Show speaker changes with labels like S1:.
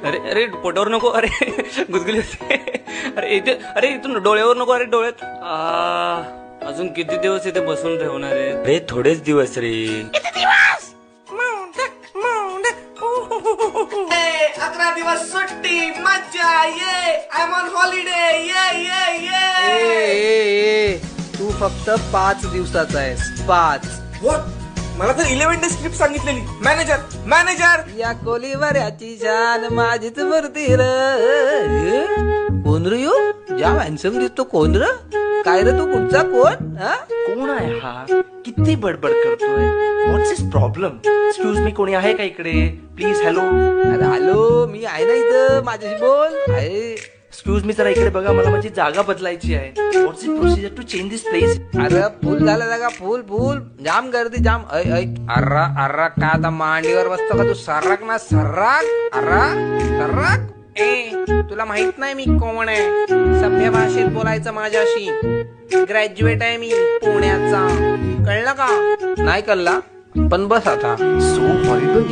S1: अरे अरे पोटावर नको, अरे गुदगुली होते. अरे इथून डोळ्यावर नको, अरे डोळ्यात. अजून किती दिवस इथे बसून ठेवणार आहे?
S2: अरे थोडेच दिवस रे.
S3: 11 दिवस सुट्टी, मज्जा, ये आय एम ऑन हॉलिडे, ये.
S4: तू फक्त 5 दिवसाचा आहेस, 5.
S3: मला तर 11 डे स्क्रिप्ट सांगितलेली. मॅनेजर
S4: या कोलीवाऱ्याची शान माझीच मूर्ती र. कोण रे यो? जाम हॅन्सम दिसतो. कोण र? काय रे तू? कुठचा कोण?
S5: कोण आहे हा? किती बडबड करतोय? व्हॉट्स हिज प्रॉब्लेम? एक्सक्यूज मी, कोणी आहे का इकडे? प्लीज. हॅलो.
S4: अरे हॅलो, मी आहे ना इथं, माझ्याशी बोल. आहे.
S5: एक्सक्यूज मी, जरा इकडे बघा, मला माझी जागा बदलायची आहे. What's the procedure to change this place?
S4: अरे फुल झालं जागा, फुल जाम गर्दी, जाम. अर्रा का आता मांडीवर बसतो का तू? सर्राक ना सर्राक. सर्राक. तुला माहित नाही मी कोण आहे? सभ्य भाषेत बोलायचं माझ्याशी. ग्रॅज्युएट आहे मी पुण्याचा. कळलं का? नाही कळला पण बस आता.
S5: So horrible.